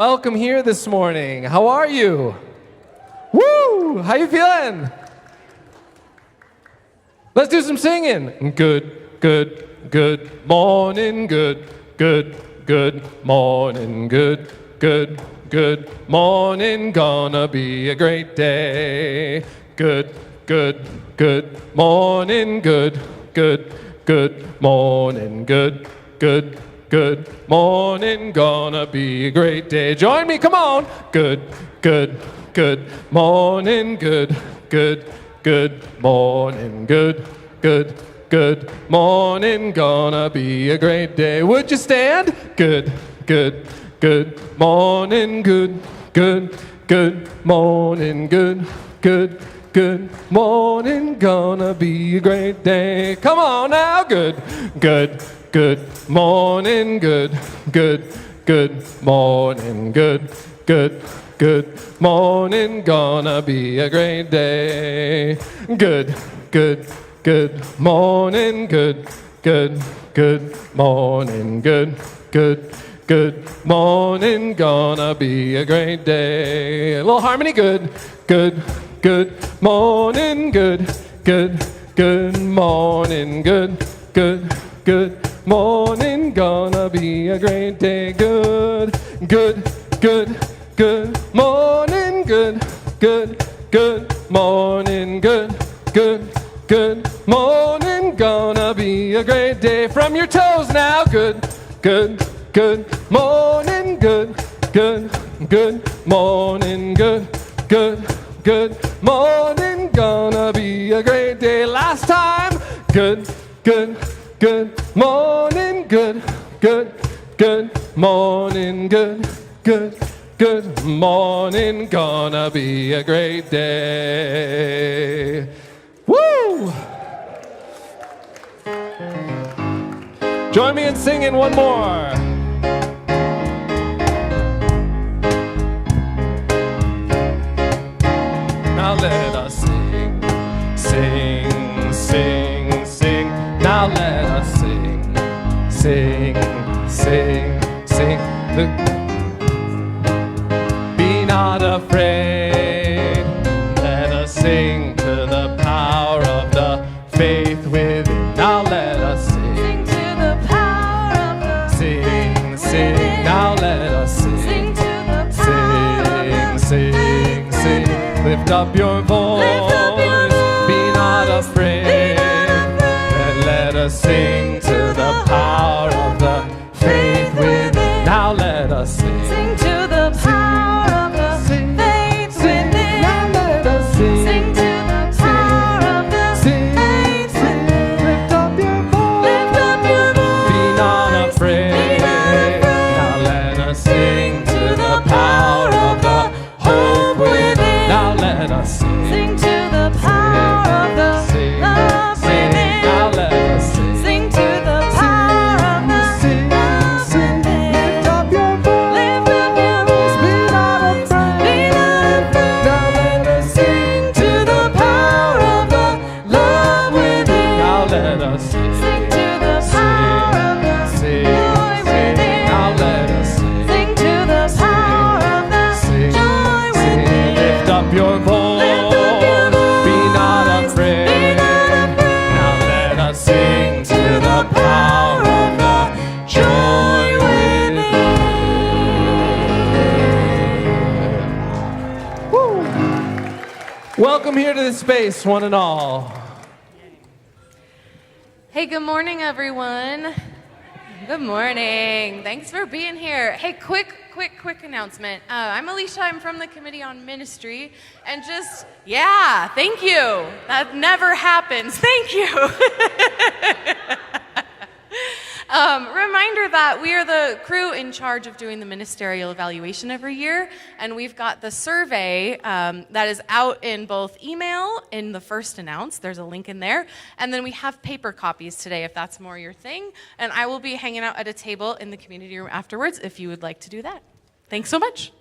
Welcome here this morning. How are you? Woo! How you feeling? Let's do some singing. Good morning, good morning, good morning, gonna be a great day. Good morning, good morning, good morning, gonna be a great day. Join me, come on. Good morning, good morning, good morning, gonna be a great day. Would you stand? Good morning, good morning, good morning, gonna be a great day. Come on now, good morning, good morning, good morning, gonna be a great day. Good morning, good morning, good morning, gonna be a great day. A little harmony, good morning, good morning, good morning, gonna be a great day. Good morning, good morning, good morning, gonna be a great day. From your toes now, good morning, good morning, good morning, gonna be a great day. Last time, good morning, good morning, good morning, gonna be a great day. Woo! Join me in singing one more. Now let us sing, sing, sing, sing. Now let us sing, sing, sing, sing. Be not afraid. Let us sing to the power of the faith within. Now let us sing. Sing to the power of the Sing, sing. Now let us sing. Sing to the power of the Sing, sing. Lift up your voice. Lift up your voice. Be not afraid. Let us sing to the power of the faith within. Now let us sing. Sing to the power of the faith within. Now let us sing. Sing to the power of the faith within. Lift up your voice. Lift up your voice. Be not afraid. Be not afraid. Now let us sing to the power of the hope within. Now let us sing. Sing to the power of the love within. Now let us sing. Sing to the power of the love within. Lift up your voice. Lift up your voice. Be not afraid. Be not afraid. Now let us Sing to the power of the love within. Now let us sing. Sing to the power of the joy within. Now let us sing. Sing to the power of the joy within. Lift up your voice. Lift up your voice. Be not afraid. Be not afraid. Now let us sing to the power of the joy within. Woo. Welcome here to this space, one and all. Hey, good morning, everyone. Good morning. Thanks for being here. Hey, quick announcement. I'm Alicia. I'm from the Committee on Ministry. And just, thank you. That never happens. Thank you. Reminder that we are the crew in charge of doing the ministerial evaluation every year, and we've got the survey that is out in both email in the first announce. There's a link in there, and then we have paper copies today if that's more your thing, and I will be hanging out at a table in the community room afterwards if you would like to do that. Thanks so much.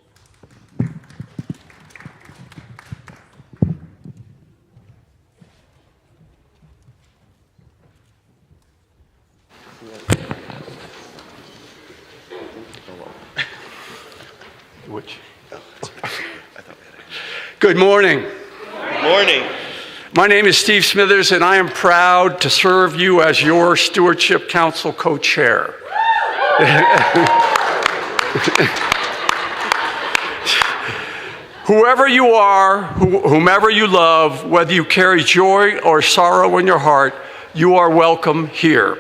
Good morning. Good morning. My name is Steve Smithers, and I am proud to serve you as your Stewardship Council co-chair. Whoever you are, whomever you love, whether you carry joy or sorrow in your heart, you are welcome here.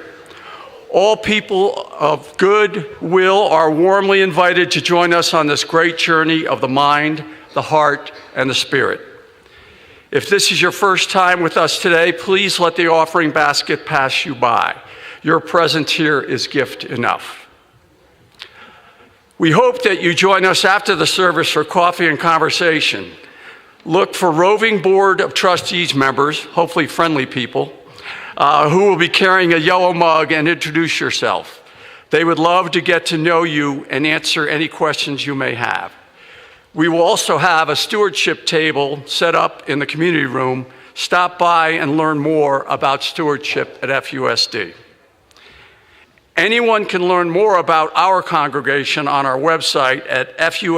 All people of good will are warmly invited to join us on this great journey of the mind, the heart, and the spirit. If this is your first time with us today, please let the offering basket pass you by. Your presence here is gift enough. We hope that you join us after the service for coffee and conversation. Look for roving board of trustees members, hopefully friendly people, who will be carrying a yellow mug, and introduce yourself. They would love to get to know you and answer any questions you may have. We will also have a stewardship table set up in the community room. Stop by and learn more about stewardship at FUSD. Anyone can learn more about our congregation on our website at fusden.org,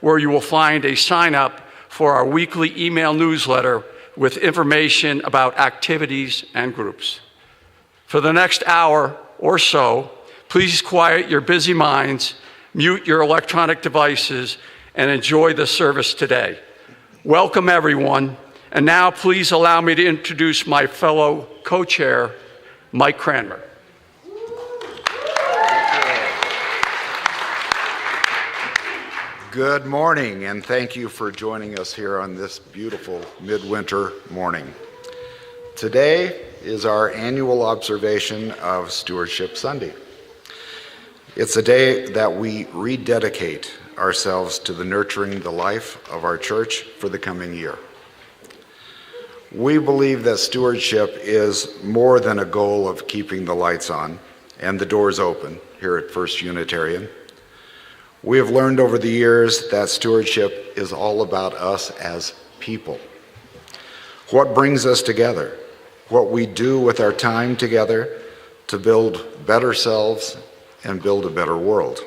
where you will find a sign up for our weekly email newsletter with information about activities and groups. For the next hour or so, please quiet your busy minds, mute your electronic devices, and enjoy the service today. Welcome, everyone. And now please allow me to introduce my fellow co-chair, Mike Cranmer. Good morning, and thank you for joining us here on this beautiful midwinter morning. Today is our annual observation of Stewardship Sunday. It's a day that we rededicate ourselves to the nurturing the life of our church for the coming year. We believe that stewardship is more than a goal of keeping the lights on and the doors open here at First Unitarian. We have learned over the years that stewardship is all about us as people. What brings us together, what we do with our time together to build better selves and build a better world.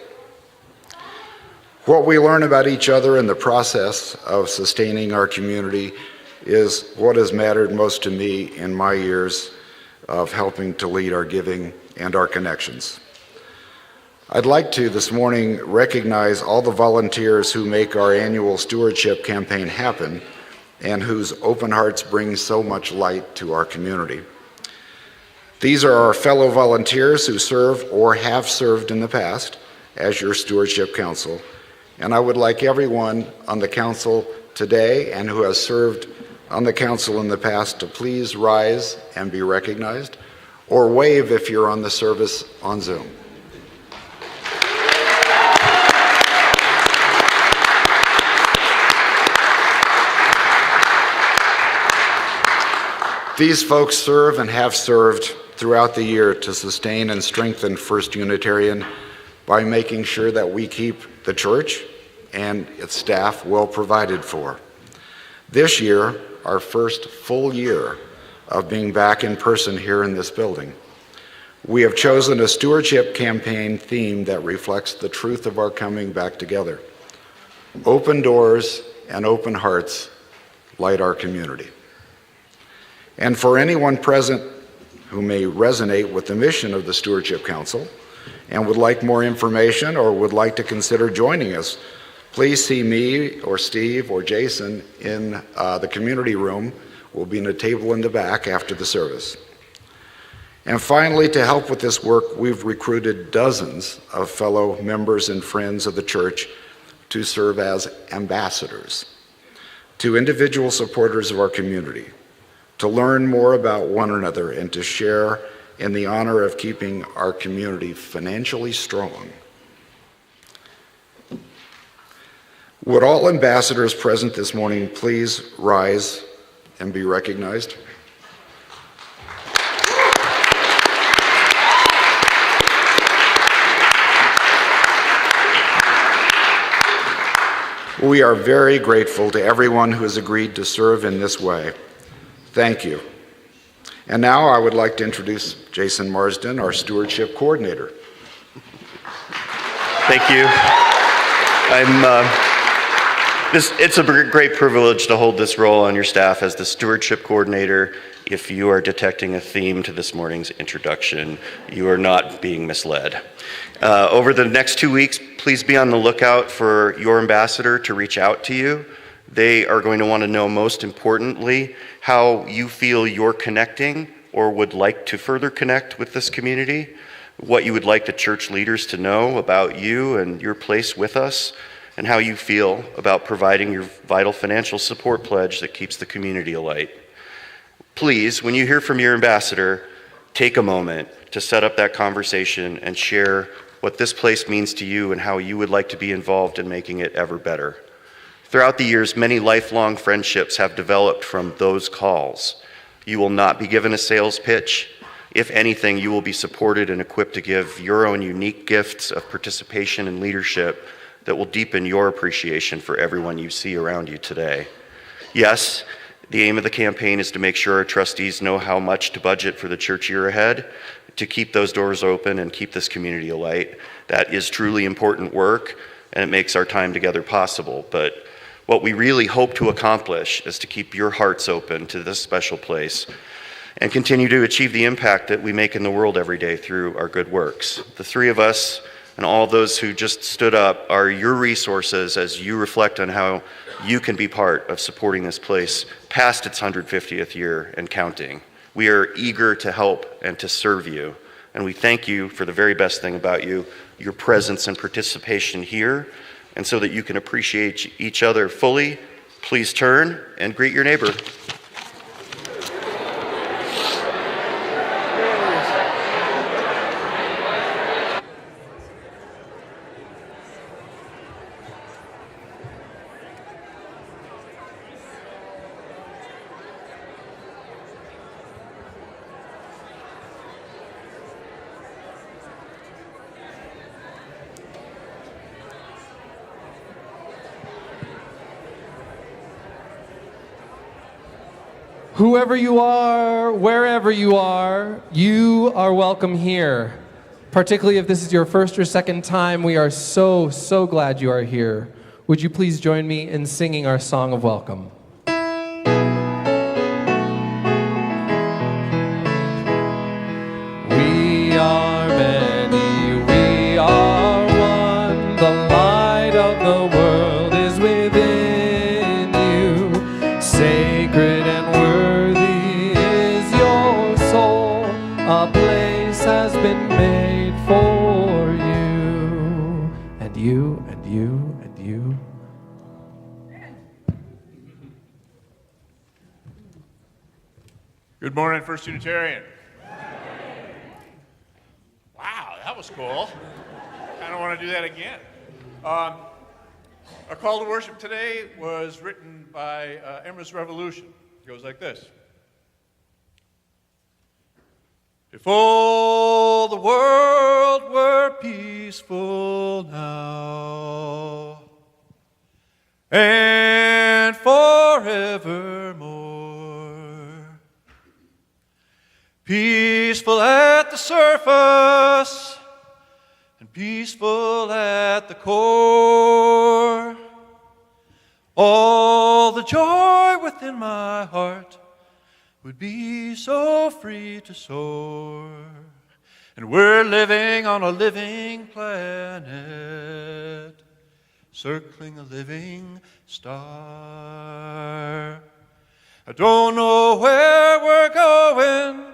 What we learn about each other in the process of sustaining our community is what has mattered most to me in my years of helping to lead our giving and our connections. I'd like to this morning recognize all the volunteers who make our annual stewardship campaign happen and whose open hearts bring so much light to our community. These are our fellow volunteers who serve or have served in the past as your Stewardship Council, and I would like everyone on the council today and who has served on the council in the past to please rise and be recognized, or wave if you're on the service on Zoom. These folks serve and have served throughout the year to sustain and strengthen First Unitarian by making sure that we keep the church and its staff well provided for. This year, our first full year of being back in person here in this building, we have chosen a stewardship campaign theme that reflects the truth of our coming back together. Open doors and open hearts light our community. And for anyone present who may resonate with the mission of the Stewardship Council and would like more information or would like to consider joining us, please see me or Steve or Jason in the community room. We'll be in a table in the back after the service. And finally, to help with this work, we've recruited dozens of fellow members and friends of the church to serve as ambassadors to individual supporters of our community, to learn more about one another and to share in the honor of keeping our community financially strong. Would all ambassadors present this morning please rise and be recognized? We are very grateful to everyone who has agreed to serve in this way. Thank you. And now I would like to introduce Jason Marsden, our stewardship coordinator. Thank you. It's a great privilege to hold this role on your staff as the stewardship coordinator. If you are detecting a theme to this morning's introduction, you are not being misled. Over the next 2 weeks, please be on the lookout for your ambassador to reach out to you. They are going to want to know, most importantly, how you feel you're connecting or would like to further connect with this community, what you would like the church leaders to know about you and your place with us, and how you feel about providing your vital financial support pledge that keeps the community alight. Please, when you hear from your ambassador, take a moment to set up that conversation and share what this place means to you and how you would like to be involved in making it ever better. Throughout the years, many lifelong friendships have developed from those calls. You will not be given a sales pitch. If anything, you will be supported and equipped to give your own unique gifts of participation and leadership that will deepen your appreciation for everyone you see around you today. Yes, the aim of the campaign is to make sure our trustees know how much to budget for the church year ahead, to keep those doors open and keep this community alight. That is truly important work, and it makes our time together possible. But what we really hope to accomplish is to keep your hearts open to this special place and continue to achieve the impact that we make in the world every day through our good works. The three of us and all those who just stood up are your resources as you reflect on how you can be part of supporting this place past its 150th year and counting. We are eager to help and to serve you, and we thank you for the very best thing about you, your presence and participation here. And so that you can appreciate each other fully, please turn and greet your neighbor. Whoever you are, wherever you are welcome here. Particularly if this is your first or second time, we are so glad you are here. Would you please join me in singing our song of welcome? We are many, we are one, the light of the world is within you, sacred and a place has been made for you, and you, and you, and you. Good morning, First Unitarian. Wow, that was cool. I don't want to do that again. Our call to worship today was written by Emma's Revolution. It goes like this. If all the world were peaceful now and forevermore, peaceful at the surface and peaceful at the core, all the joy within my heart would be so free to soar. And we're living on a living planet, circling a living star. I don't know where we're going,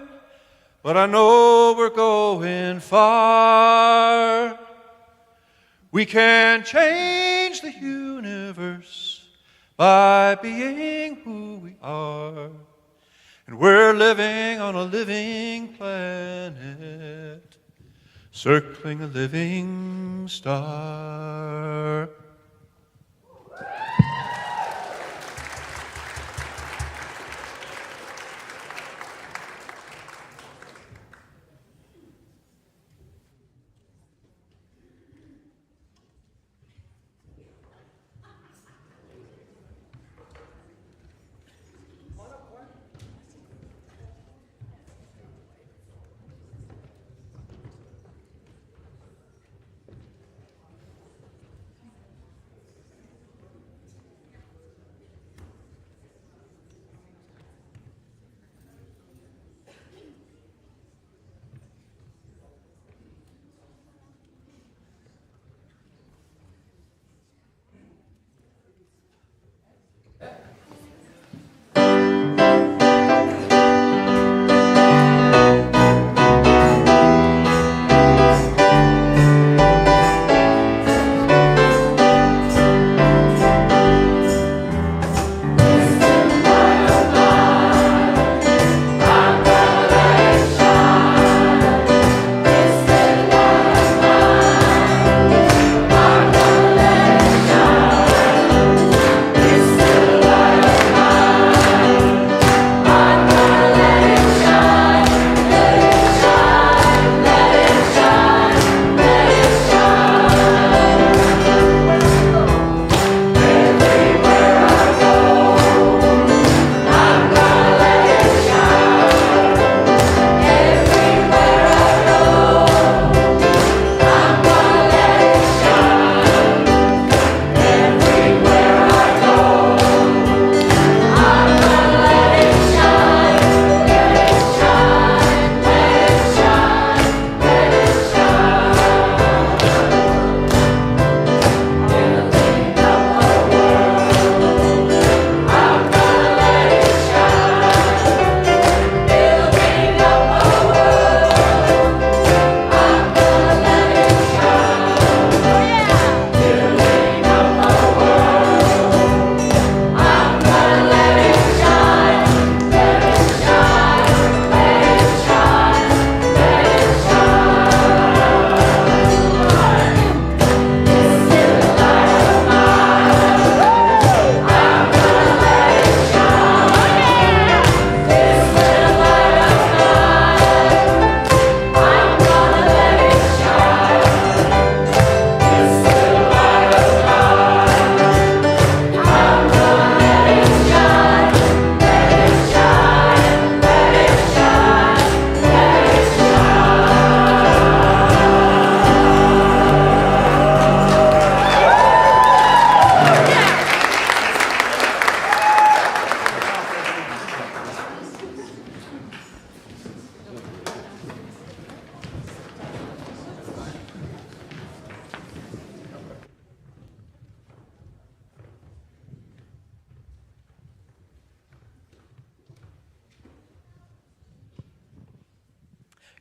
but I know we're going far. We can change the universe by being who we are. And we're living on a living planet, circling a living star.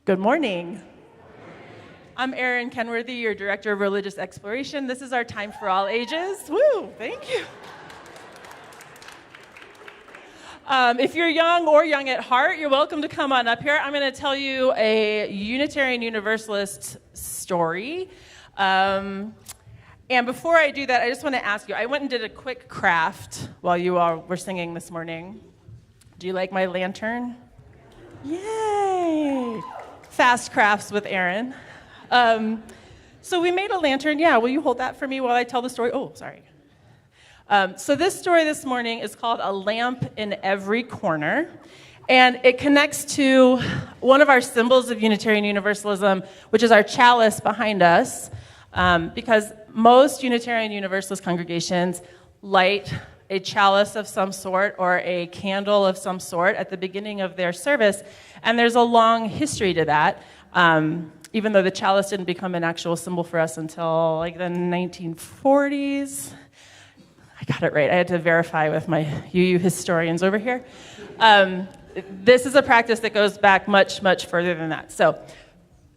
Good morning. I'm Erin Kenworthy, your Director of Religious Exploration. This is our time for all ages. Woo, thank you. If you're young or young at heart, you're welcome to come on up here. I'm going to tell you a Unitarian Universalist story. And before I do that, I just want to ask you, I went and did a quick craft while you all were singing this morning. Do you like my lantern? Yay! Fast crafts with Erin. So we made a lantern. Yeah, will you hold that for me while I tell the story? Oh, sorry. So this story this morning is called A Lamp in Every Corner. And it connects to one of our symbols of Unitarian Universalism, which is our chalice behind us. Because most Unitarian Universalist congregations light a chalice of some sort or a candle of some sort at the beginning of their service. And there's a long history to that. Even though the chalice didn't become an actual symbol for us until like the 1940s. I got it right. I had to verify with my UU historians over here. This is a practice that goes back much, much further than that. So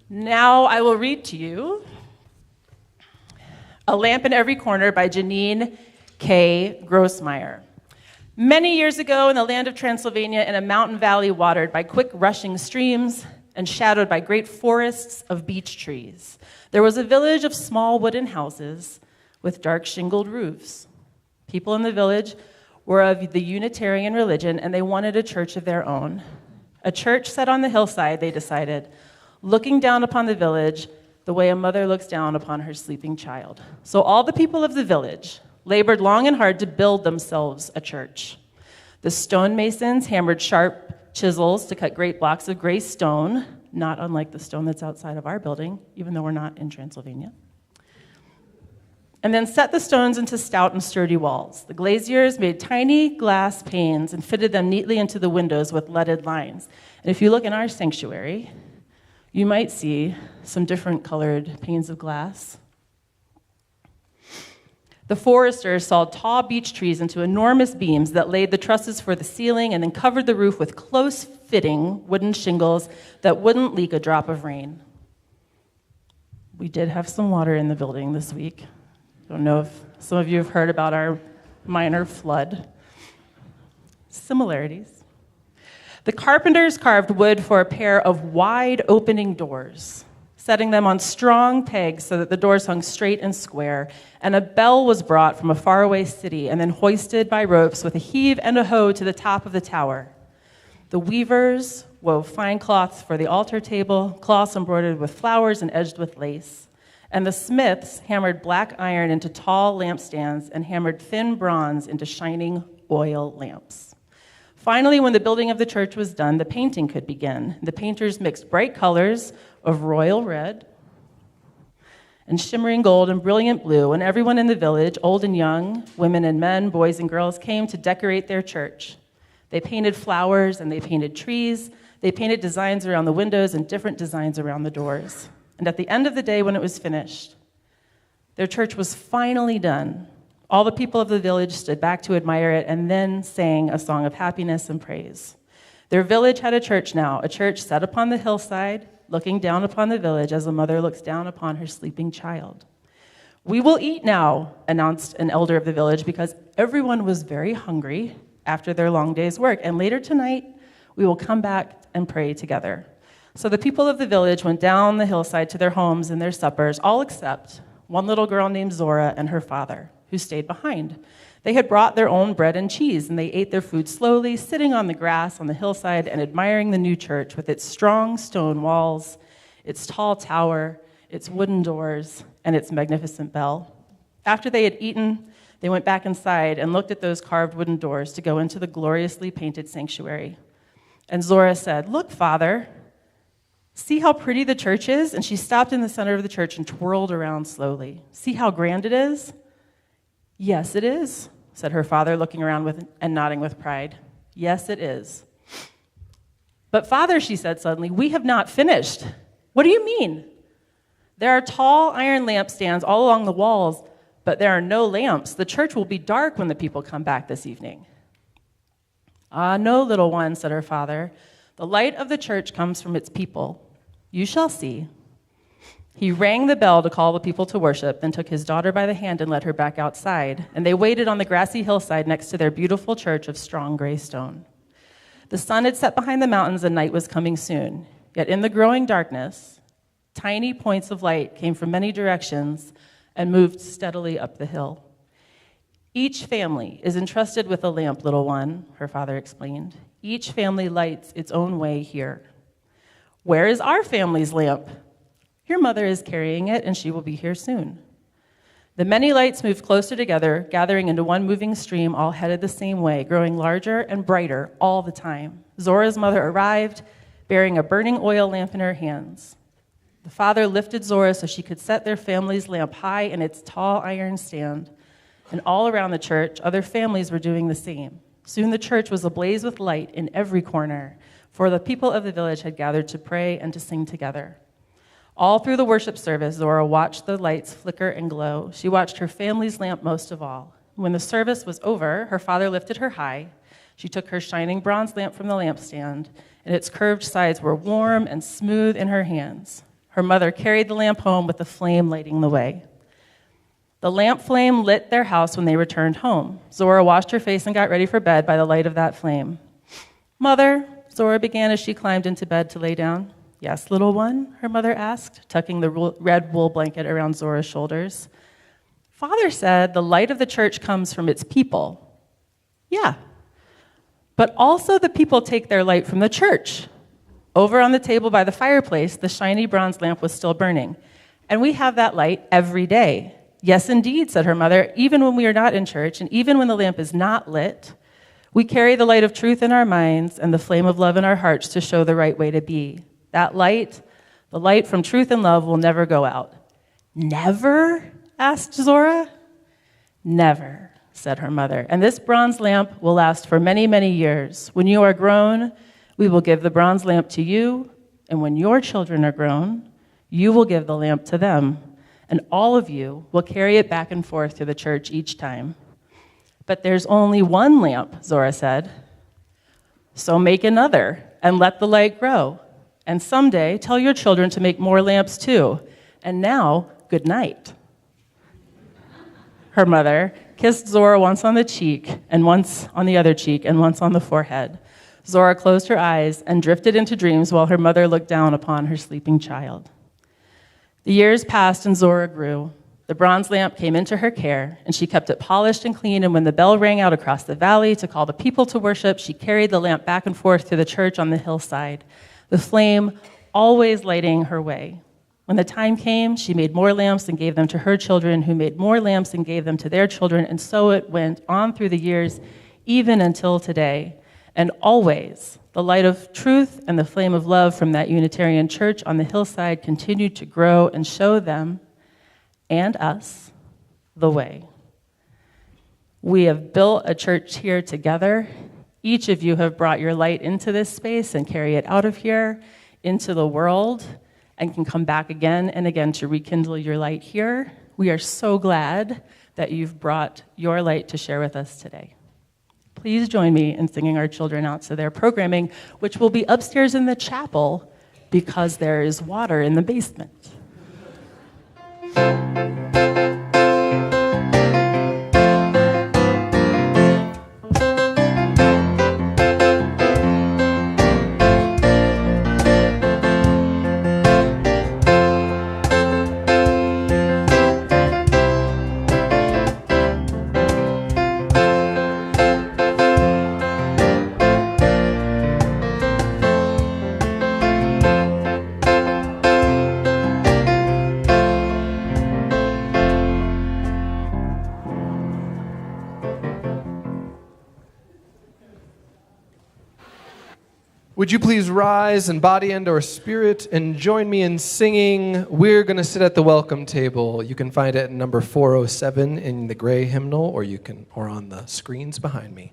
now I will read to you A Lamp in Every Corner by Janine K. Grossmeyer. Many years ago in the land of Transylvania, in a mountain valley watered by quick rushing streams, and shadowed by great forests of beech trees, there was a village of small wooden houses with dark shingled roofs. People in the village were of the Unitarian religion, and they wanted a church of their own. A church set on the hillside, they decided, looking down upon the village the way a mother looks down upon her sleeping child. So all the people of the village labored long and hard to build themselves a church. The stonemasons hammered sharp chisels to cut great blocks of gray stone, not unlike the stone that's outside of our building, even though we're not in Transylvania. And then set the stones into stout and sturdy walls. The glaziers made tiny glass panes and fitted them neatly into the windows with leaded lines. And if you look in our sanctuary, you might see some different colored panes of glass. The foresters sawed tall beech trees into enormous beams that laid the trusses for the ceiling and then covered the roof with close-fitting wooden shingles that wouldn't leak a drop of rain. We did have some water in the building this week. I don't know if some of you have heard about our minor flood. Similarities. The carpenters carved wood for a pair of wide opening doors, setting them on strong pegs so that the doors hung straight and square, and a bell was brought from a faraway city and then hoisted by ropes with a heave and a hoe to the top of the tower. The weavers wove fine cloths for the altar table, cloths embroidered with flowers and edged with lace, and the smiths hammered black iron into tall lampstands and hammered thin bronze into shining oil lamps. Finally, when the building of the church was done, the painting could begin. The painters mixed bright colors of royal red and shimmering gold and brilliant blue, and everyone in the village, old and young, women and men, boys and girls, came to decorate their church. They painted flowers and they painted trees. They painted designs around the windows and different designs around the doors. And at the end of the day, when it was finished, their church was finally done. All the people of the village stood back to admire it and then sang a song of happiness and praise. Their village had a church now, a church set upon the hillside, looking down upon the village as a mother looks down upon her sleeping child. "We will eat now," announced an elder of the village, because everyone was very hungry after their long day's work. "And later tonight, we will come back and pray together." So the people of the village went down the hillside to their homes and their suppers, all except one little girl named Zora and her father, who stayed behind. They had brought their own bread and cheese, and they ate their food slowly, sitting on the grass on the hillside and admiring the new church with its strong stone walls, its tall tower, its wooden doors, and its magnificent bell. After they had eaten, they went back inside and looked at those carved wooden doors to go into the gloriously painted sanctuary. And Zora said, "Look, Father, see how pretty the church is?" And she stopped in the center of the church and twirled around slowly. "See how grand it is?" "Yes, it is," said her father, looking around and nodding with pride. "Yes, it is." "But Father," she said suddenly, "we have not finished." "What do you mean?" "There are tall iron lampstands all along the walls, but there are no lamps. The church will be dark when the people come back this evening." "Ah, no, little one," said her father. "The light of the church comes from its people. You shall see. He rang the bell to call the people to worship, then took his daughter by the hand and led her back outside, and they waited on the grassy hillside next to their beautiful church of strong gray stone. The sun had set behind the mountains and night was coming soon, yet in the growing darkness, tiny points of light came from many directions and moved steadily up the hill. Each family is entrusted with a lamp, little one, her father explained. Each family lights its own way here. Where is our family's lamp? Your mother is carrying it, and she will be here soon. The many lights moved closer together, gathering into one moving stream, all headed the same way, growing larger and brighter all the time. Zora's mother arrived, bearing a burning oil lamp in her hands. The father lifted Zora so she could set their family's lamp high in its tall iron stand. And all around the church, other families were doing the same. Soon the church was ablaze with light in every corner, for the people of the village had gathered to pray and to sing together. All through the worship service, Zora watched the lights flicker and glow. She watched her family's lamp most of all. When the service was over, her father lifted her high. She took her shining bronze lamp from the lampstand, and its curved sides were warm and smooth in her hands. Her mother carried the lamp home with the flame lighting the way. The lamp flame lit their house when they returned home. Zora washed her face and got ready for bed by the light of that flame. Mother, Zora began as she climbed into bed to lay down. Yes, little one, her mother asked, tucking the red wool blanket around Zora's shoulders. Father said the light of the church comes from its people. Yeah, but also the people take their light from the church. Over on the table by the fireplace, the shiny bronze lamp was still burning. And we have that light every day. Yes, indeed, said her mother, even when we are not in church, and even when the lamp is not lit, we carry the light of truth in our minds and the flame of love in our hearts to show the right way to be. That light, the light from truth and love, will never go out. Never? Asked Zora. Never, said her mother. And this bronze lamp will last for many, many years. When you are grown, we will give the bronze lamp to you, and when your children are grown, you will give the lamp to them, and all of you will carry it back and forth to the church each time. But there's only one lamp, Zora said. So make another and let the light grow. And someday, tell your children to make more lamps too. And now, good night. Her mother kissed Zora once on the cheek, and once on the other cheek, and once on the forehead. Zora closed her eyes and drifted into dreams while her mother looked down upon her sleeping child. The years passed and Zora grew. The bronze lamp came into her care, and she kept it polished and clean, and when the bell rang out across the valley to call the people to worship, she carried the lamp back and forth to the church on the hillside, the flame always lighting her way. When the time came, she made more lamps and gave them to her children, who made more lamps and gave them to their children, and so it went on through the years, even until today. And always, the light of truth and the flame of love from that Unitarian church on the hillside continued to grow and show them, and us, the way. We have built a church here together. Each of you have brought your light into this space and carry it out of here into the world and can come back again and again to rekindle your light here. We are so glad that you've brought your light to share with us today. Please join me in singing our children out to their programming, which will be upstairs in the chapel because there is water in the basement. Would you please rise in body and or spirit and join me in singing We're Gonna Sit at the Welcome Table. You can find it at number 407 in the gray hymnal, or on the screens behind me.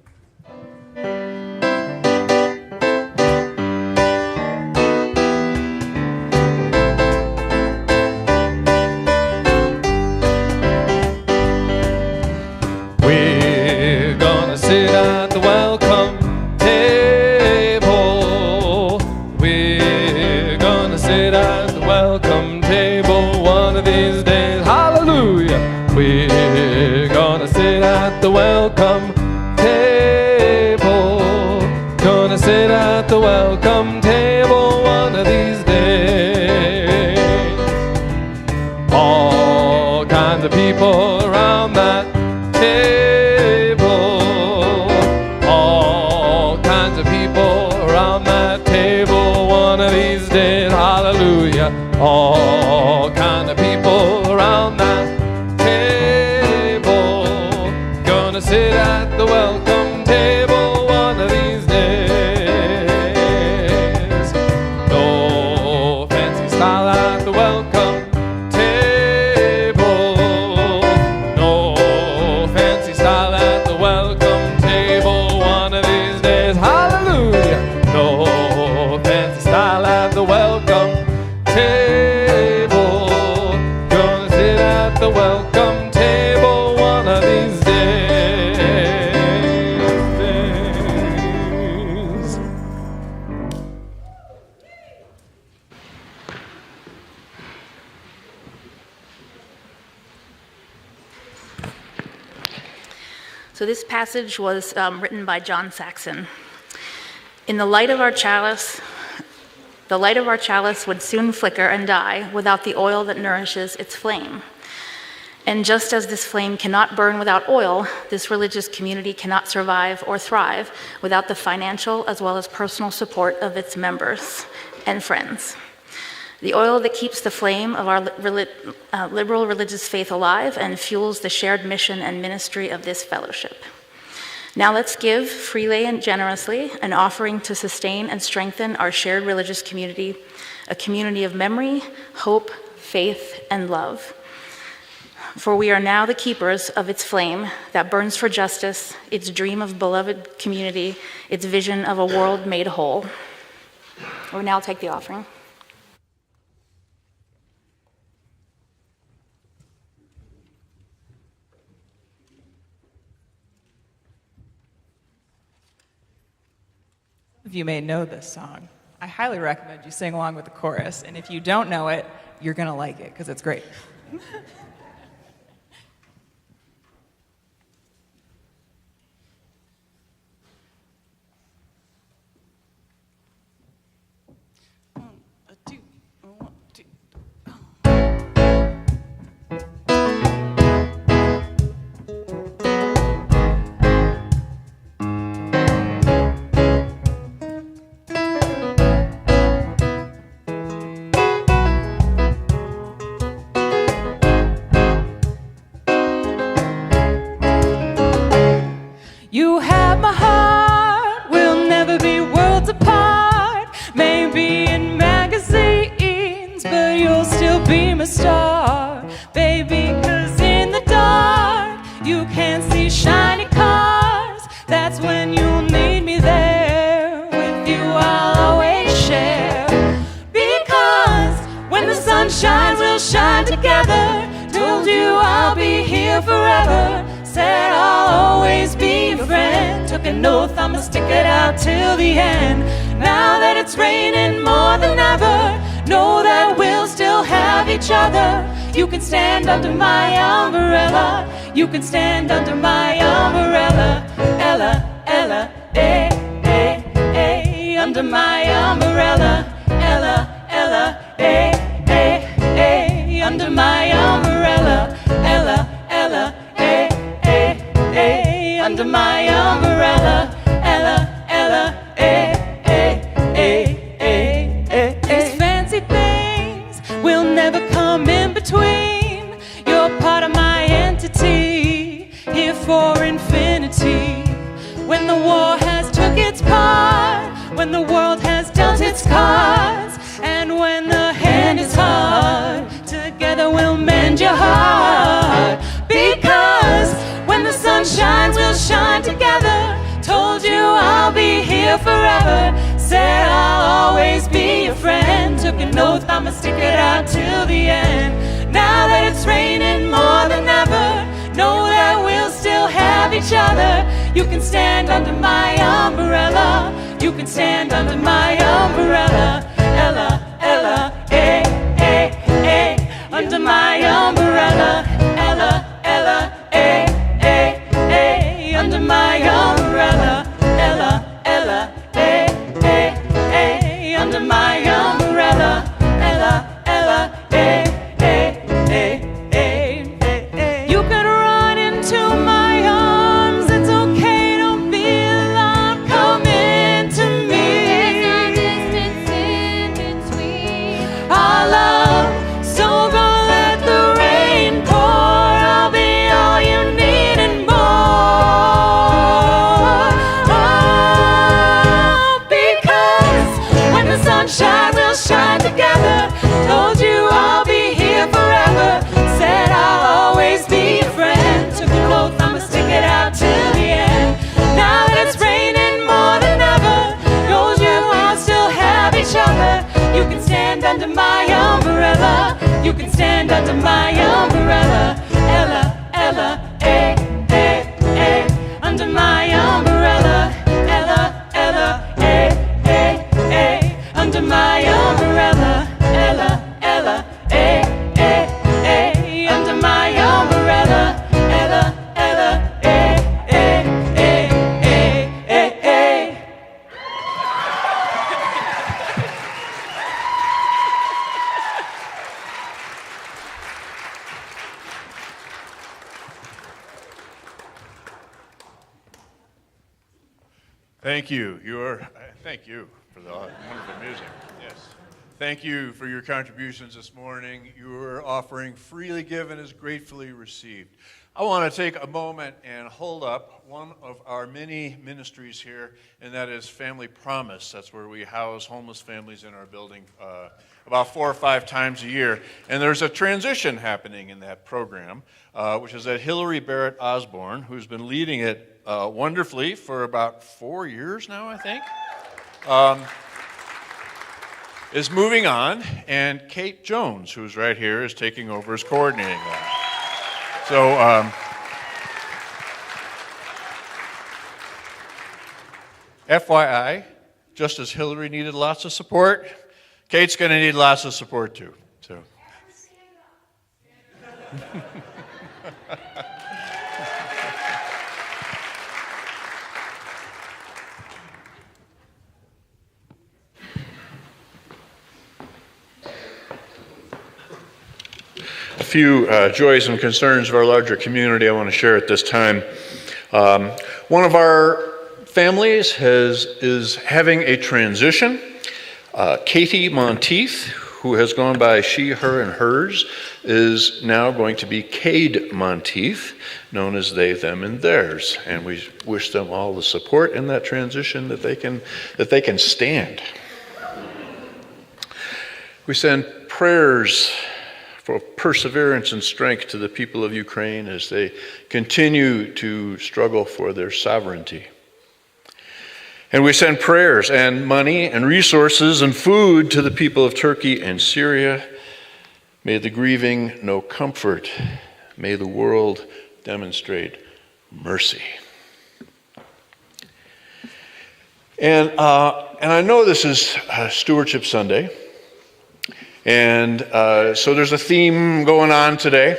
We're gonna sit at the welcome table. We're gonna sit at at the welcome table one of these days. All kinds of people around that table. All kinds of people around that table one of these days. Hallelujah. All kinds of people around that table. Gonna sit at the welcome table one of these days. No fancy style at the welcome table. No fancy style at the welcome table one of these days. Hallelujah. No fancy style at the welcome table. Gonna sit at the welcome table one of these days. So this passage was written by John Saxon. In the light of our chalice would soon flicker and die without the oil that nourishes its flame. And just as this flame cannot burn without oil, this religious community cannot survive or thrive without the financial as well as personal support of its members and friends. The oil that keeps the flame of our liberal religious faith alive and fuels the shared mission and ministry of this fellowship. Now let's give freely and generously an offering to sustain and strengthen our shared religious community, a community of memory, hope, faith, and love. For we are now the keepers of its flame that burns for justice, its dream of beloved community, its vision of a world made whole. We will now take the offering. You may know this song. I highly recommend you sing along with the chorus, and if you don't know it, you're going to like it because it's great. You have my heart, we'll never be worlds apart. Maybe in magazines, but you'll still be my star. Baby, 'cause in the dark, you can't see shiny cars. That's when you'll need me there. With you I'll always share. Because when the sun shines, we'll shine together. Told you I'll be here forever. Said I'll always be your friend. Took an oath I'ma stick it out till the end. Now that it's raining more than ever, know that we'll still have each other. You can stand under my umbrella. You can stand under my umbrella. Ella, Ella, eh, eh, eh. Under my umbrella. Ella, Ella, eh, eh, eh. Under my umbrella. Ella, Ella, eh, eh, eh. Under my umbrella. Ella, Ella, eh, eh, eh, eh, eh. These fancy things will never come in between. You're part of my entity, here for infinity. When the war has took its part, when the world has dealt its cards, and when the hand is hard, together we'll mend your heart. Because when the sun shines, we'll shine together. Told you I'll be here forever. Said I'll always be your friend. Took an oath I'ma stick it out till the end. Now that it's raining more than ever, know that we'll still have each other. You can stand under my umbrella. You can stand under my umbrella. Ella, Ella, eh, eh, eh. Under my umbrella. Ella, Ella, eh, eh, eh. Under my umbrella. Ella, Ella, eh, eh, under my umbrella. Ella, Ella, eh, eh, eh, under my umbrella. Ella, Ella, eh, eh, eh, under my umbrella. Ella, Ella, eh, eh, eh, under my umbrella. Ella, Ella, eh, eh, eh, eh, eh, eh. Thank you. Thank you for the wonderful music. Yes. Thank you for your contributions this morning. Your offering freely given is gratefully received. I want to take a moment and hold up one of our many ministries here, and that is Family Promise. That's where we house homeless families in our building about 4 or 5 times a year. And there's a transition happening in that program, which is that Hillary Barrett Osborne, who's been leading it wonderfully for about 4 years now, I think, is moving on, and Kate Jones, who's right here, is taking over as coordinating that. So, FYI, just as Hillary needed lots of support, Kate's going to need lots of support too. So. A few joys and concerns of our larger community I want to share at this time. One of our families is having a transition. Katie Monteith, who has gone by she, her, and hers, is now going to be Cade Monteith, known as they, them, and theirs. And we wish them all the support in that transition that they can stand. We send prayers for perseverance and strength to the people of Ukraine as they continue to struggle for their sovereignty. And we send prayers and money and resources and food to the people of Turkey and Syria. May the grieving know comfort. May the world demonstrate mercy. And I know this is Stewardship Sunday. And so there's a theme going on today.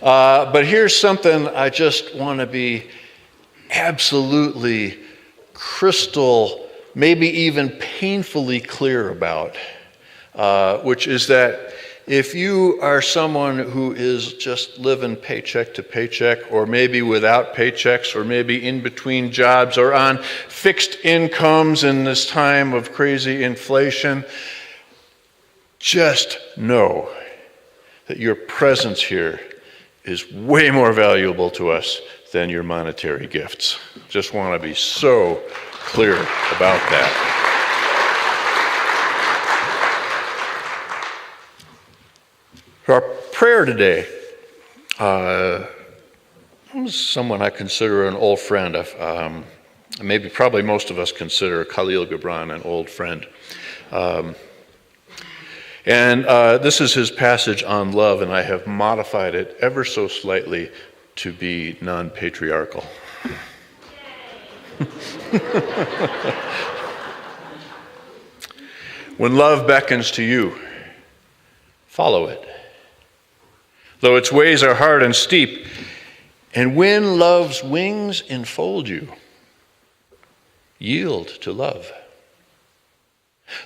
But here's something I just want to be absolutely crystal, maybe even painfully clear about, which is that if you are someone who is just living paycheck to paycheck, or maybe without paychecks, or maybe in between jobs, or on fixed incomes in this time of crazy inflation, just know that your presence here is way more valuable to us than your monetary gifts. Just want to be so clear about that. Our prayer today is someone I consider an old friend. Probably most of us consider Khalil Gibran an old friend. And this is his passage on love, and I have modified it ever so slightly to be non-patriarchal. When love beckons to you, follow it, though its ways are hard and steep. And when love's wings enfold you, yield to love.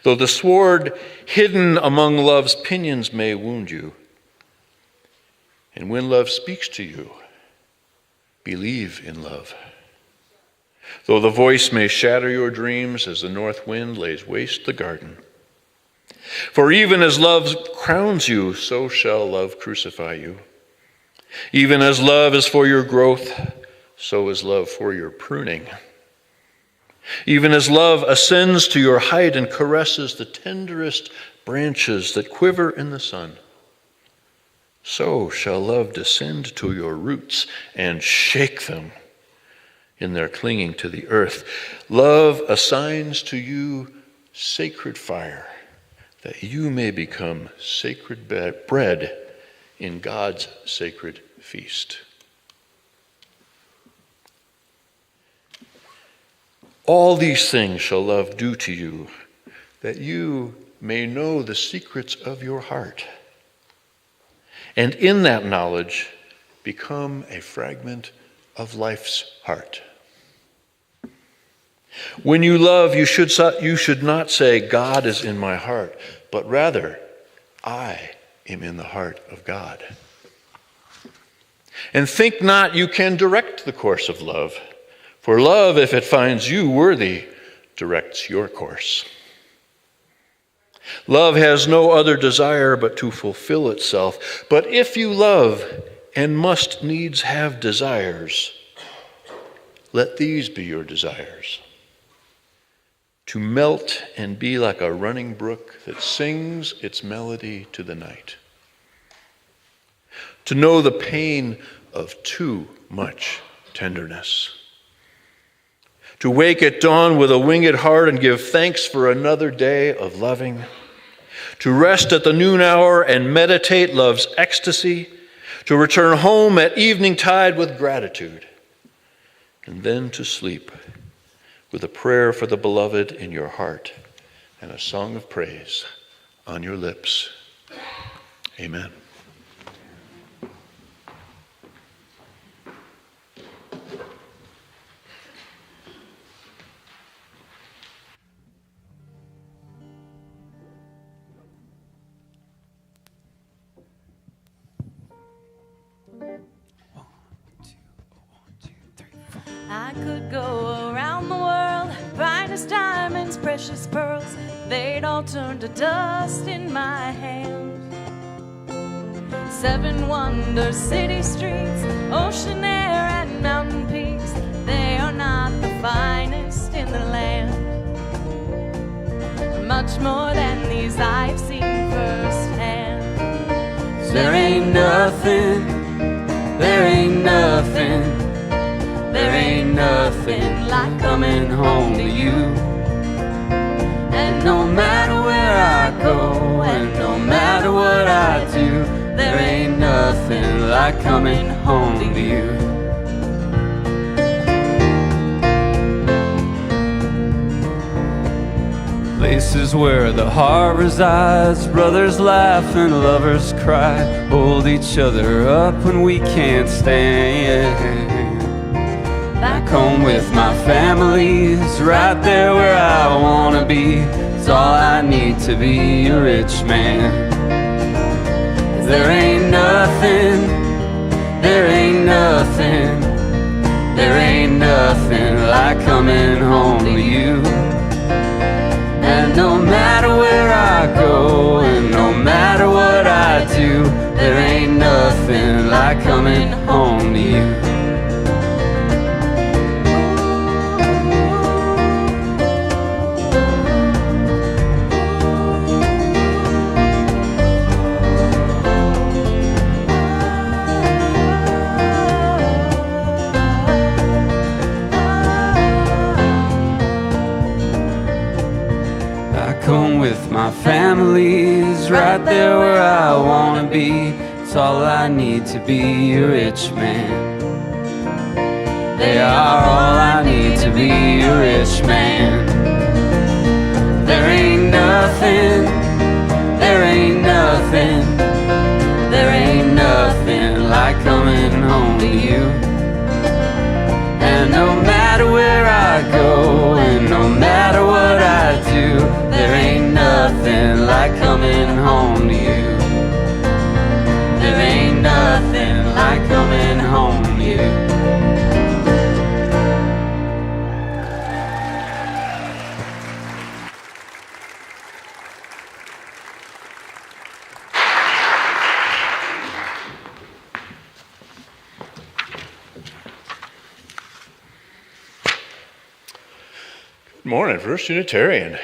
Though the sword hidden among love's pinions may wound you, and when love speaks to you, believe in love. Though the voice may shatter your dreams as the north wind lays waste the garden. For even as love crowns you, so shall love crucify you. Even as love is for your growth, so is love for your pruning. Even as love ascends to your height and caresses the tenderest branches that quiver in the sun, so shall love descend to your roots and shake them in their clinging to the earth. Love assigns to you sacred fire, that you may become sacred bread in God's sacred feast. All these things shall love do to you, that you may know the secrets of your heart, and in that knowledge become a fragment of life's heart. When you love, you should not say, God is in my heart, but rather, I am in the heart of God. And think not you can direct the course of love, for love, if it finds you worthy, directs your course. Love has no other desire but to fulfill itself. But if you love and must needs have desires, let these be your desires: to melt and be like a running brook that sings its melody to the night, to know the pain of too much tenderness, to wake at dawn with a winged heart and give thanks for another day of loving, to rest at the noon hour and meditate love's ecstasy, to return home at evening tide with gratitude, and then to sleep with a prayer for the beloved in your heart and a song of praise on your lips. Amen. I could go around the world, finest diamonds, precious pearls, they'd all turn to dust in my hand. 7 wonders, city streets, ocean air and mountain peaks, they are not the finest in the land. Much more than these I've seen firsthand. There ain't nothing, there ain't nothing, there ain't nothing like coming home to you. And no matter where I go, and no matter what I do, there ain't nothing like coming home to you. Places where the heart resides, brothers laugh and lovers cry, hold each other up when we can't stand. Back home with my family is right there where I wanna be. It's all I need to be a rich man. There ain't nothing, there ain't nothing, there ain't nothing like coming home to you. And no matter where I go, and no matter what I do, there ain't nothing like coming home to you. Home with my family's right there where I wanna be. It's all I need to be a rich man. They are all I need to be a rich man. There ain't nothing, there ain't nothing, there ain't nothing like coming home to you. And no matter where I go, and no matter what I do, there ain't nothing like coming home to you. There ain't nothing like coming home to you. Good morning, First Unitarian.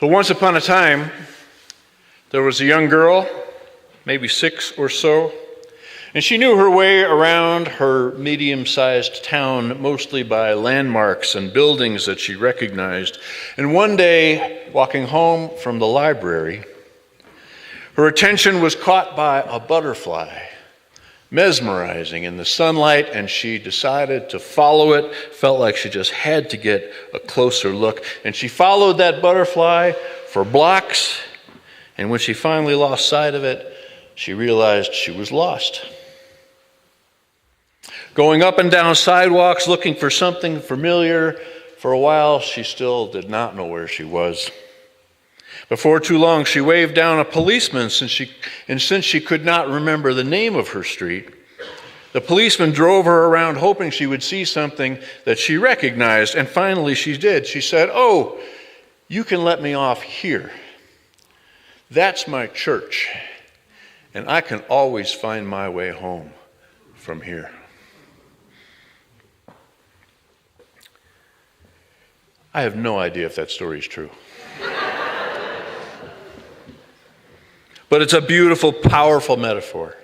So once upon a time, there was a young girl, maybe 6 or so, and she knew her way around her medium-sized town mostly by landmarks and buildings that she recognized. And one day, walking home from the library, Her attention was caught by a butterfly, mesmerizing in the sunlight, and she decided to follow it. Felt like she just had to get a closer look. And she followed that butterfly for blocks, and when she finally lost sight of it, she realized she was lost. Going up and down sidewalks looking for something familiar, for a while she still did not know where she was. Before too long, she waved down a policeman since she could not remember the name of her street. The policeman drove her around hoping she would see something that she recognized, and finally she did. She said, "Oh, you can let me off here. That's my church, and I can always find my way home from here." I have no idea if that story is true. But it's a beautiful, powerful metaphor.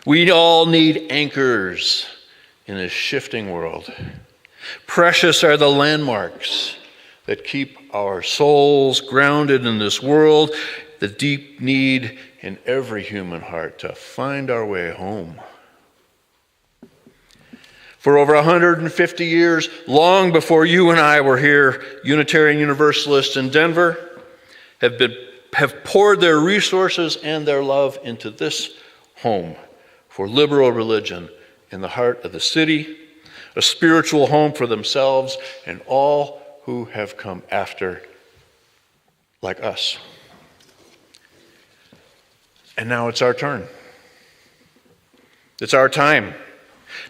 We all need anchors in this shifting world. Precious are the landmarks that keep our souls grounded in this world, the deep need in every human heart to find our way home. For over 150 years, long before you and I were here, Unitarian Universalists in Denver have poured their resources and their love into this home for liberal religion in the heart of the city, a spiritual home for themselves and all who have come after, like us. And now it's our turn. It's our time,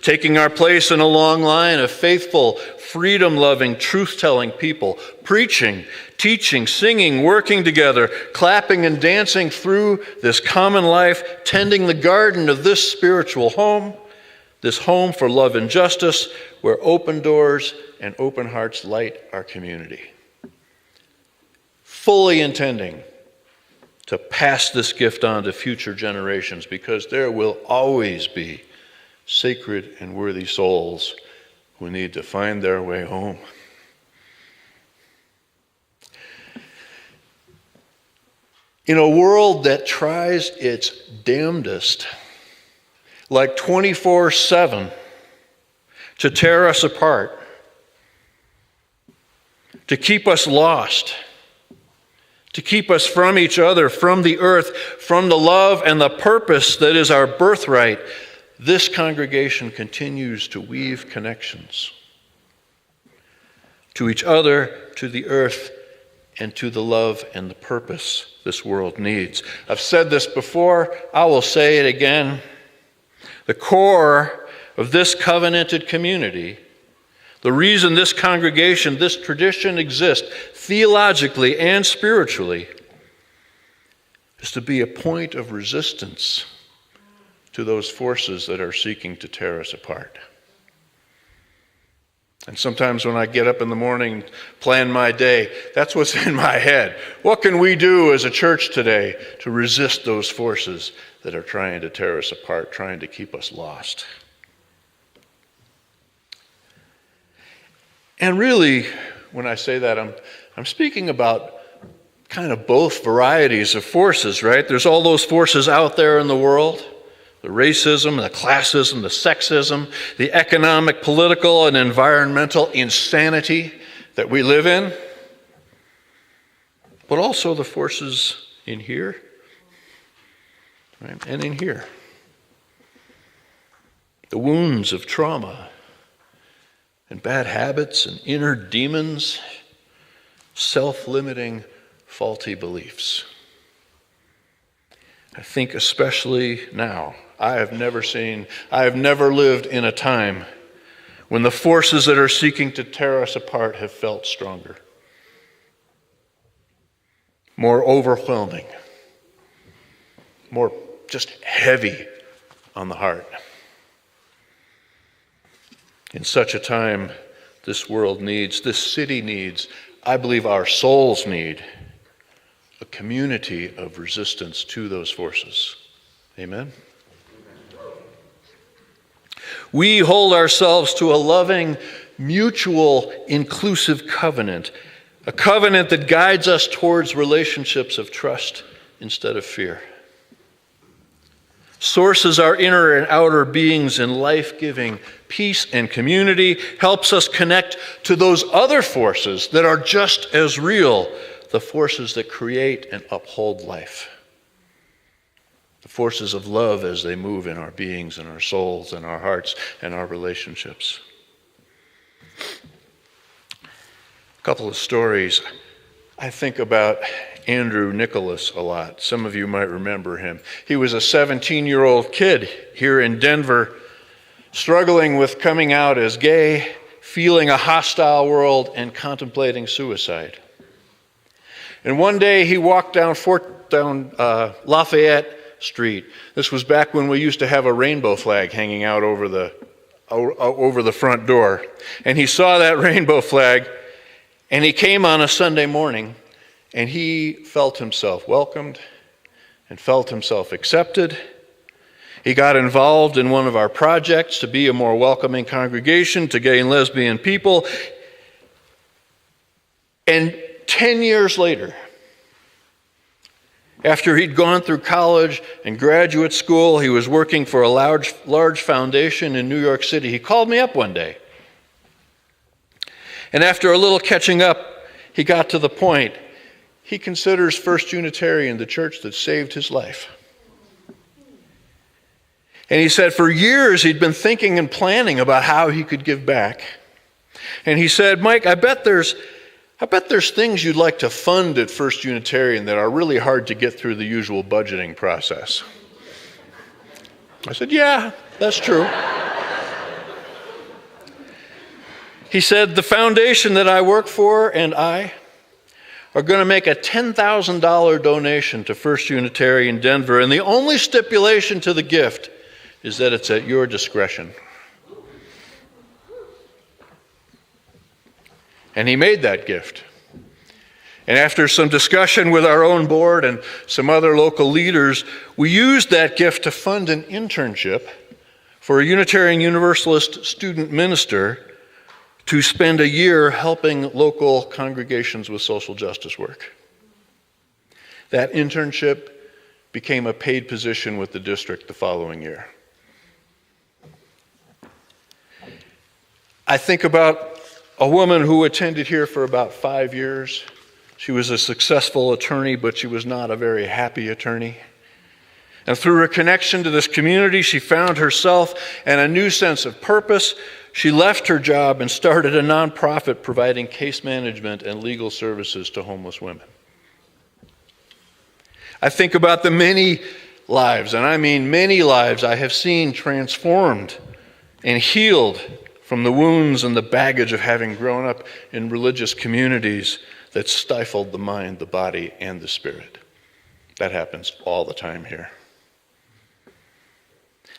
taking our place in a long line of faithful, freedom-loving, truth-telling people, preaching, teaching, singing, working together, clapping and dancing through this common life, tending the garden of this spiritual home, this home for love and justice, where open doors and open hearts light our community. Fully intending to pass this gift on to future generations, because there will always be sacred and worthy souls who need to find their way home. In a world that tries its damnedest, like 24/7, to tear us apart, to keep us lost, to keep us from each other, from the earth, from the love and the purpose that is our birthright, this congregation continues to weave connections to each other, to the earth, and to the love and the purpose this world needs. I've said this before, I will say it again. The core of this covenanted community, the reason this congregation, this tradition exists theologically and spiritually, is to be a point of resistance to those forces that are seeking to tear us apart. And sometimes when I get up in the morning, plan my day, that's what's in my head. What can we do as a church today to resist those forces that are trying to tear us apart, trying to keep us lost? And really, when I say that, I'm speaking about kind of both varieties of forces, right? There's all those forces out there in the world. The racism, the classism, the sexism, the economic, political, and environmental insanity that we live in. But also the forces in here, right? And in here. The wounds of trauma and bad habits and inner demons, self-limiting, faulty beliefs. I think especially now, I have never lived in a time when the forces that are seeking to tear us apart have felt stronger, more overwhelming, more just heavy on the heart. In such a time, this world needs, this city needs, I believe our souls need, a community of resistance to those forces. Amen? We hold ourselves to a loving, mutual, inclusive covenant, a covenant that guides us towards relationships of trust instead of fear. Sources our inner and outer beings in life-giving peace and community, helps us connect to those other forces that are just as real, the forces that create and uphold life. The forces of love as they move in our beings and our souls and our hearts and our relationships. A couple of stories. I think about Andrew Nicholas a lot. Some of you might remember him. He was a 17-year-old kid here in Denver, struggling with coming out as gay, feeling a hostile world, and contemplating suicide. And one day he walked down Lafayette Street. This was back when we used to have a rainbow flag hanging out over the front door. And he saw that rainbow flag, and he came on a Sunday morning, and he felt himself welcomed and felt himself accepted. He got involved in one of our projects to be a more welcoming congregation to gay and lesbian people. And 10 years later, after he'd gone through college and graduate school, he was working for a large foundation in New York City. He called me up one day. And after a little catching up, he got to the point. He considers First Unitarian the church that saved his life. And he said for years he'd been thinking and planning about how he could give back. And he said, Mike, I bet there's things you'd like to fund at First Unitarian that are really hard to get through the usual budgeting process. I said, yeah, that's true. He said, the foundation that I work for and I are going to make a $10,000 donation to First Unitarian Denver, and the only stipulation to the gift is that it's at your discretion. And he made that gift. And after some discussion with our own board and some other local leaders, we used that gift to fund an internship for a Unitarian Universalist student minister to spend a year helping local congregations with social justice work. That internship became a paid position with the district the following year. I think about a woman who attended here for about 5 years. She was a successful attorney, but she was not a very happy attorney. And through her connection to this community, she found herself and a new sense of purpose. She left her job and started a nonprofit providing case management and legal services to homeless women. I think about the many lives, and I mean many lives, I have seen transformed and healed from the wounds and the baggage of having grown up in religious communities that stifled the mind, the body, and the spirit. That happens all the time here.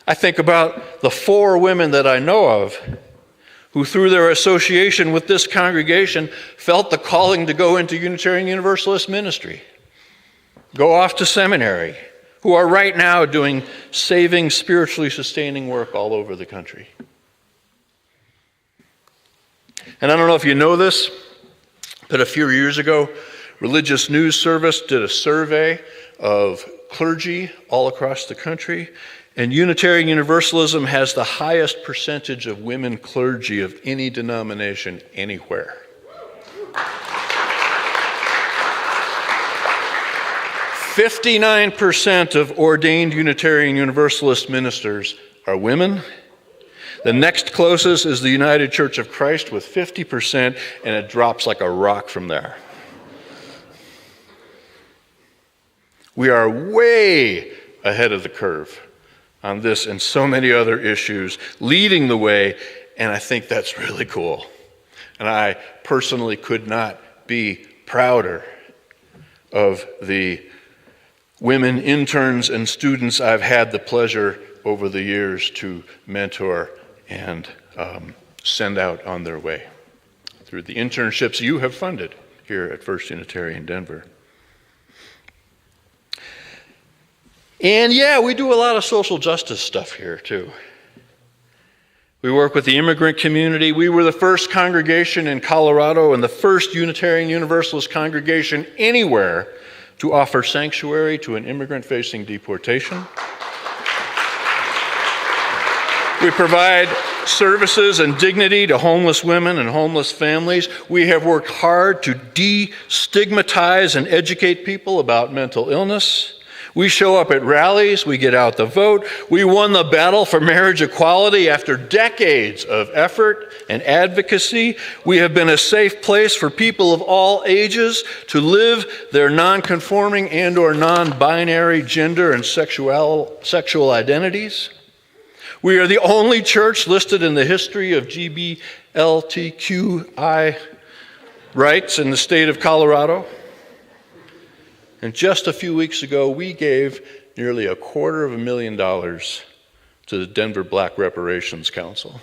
I think about the 4 women that I know of who, through their association with this congregation, felt the calling to go into Unitarian Universalist ministry, go off to seminary, who are right now doing saving, spiritually sustaining work all over the country. And I don't know if you know this, but a few years ago, Religious News Service did a survey of clergy all across the country, and Unitarian Universalism has the highest percentage of women clergy of any denomination anywhere. 59% of ordained Unitarian Universalist ministers are women. The next closest is the United Church of Christ with 50%, and it drops like a rock from there. We are way ahead of the curve on this and so many other issues, leading the way, and I think that's really cool. And I personally could not be prouder of the women interns and students I've had the pleasure over the years to mentor and send out on their way through the internships you have funded here at First Unitarian Denver. And yeah, we do a lot of social justice stuff here too. We work with the immigrant community. We were the first congregation in Colorado and the first Unitarian Universalist congregation anywhere to offer sanctuary to an immigrant facing deportation. We provide services and dignity to homeless women and homeless families. We have worked hard to destigmatize and educate people about mental illness. We show up at rallies, we get out the vote. We won the battle for marriage equality after decades of effort and advocacy. We have been a safe place for people of all ages to live their non-conforming and or non-binary gender and sexual identities. We are the only church listed in the history of GBLTQI rights in the state of Colorado. And just a few weeks ago, we gave nearly $250,000 to the Denver Black Reparations Council.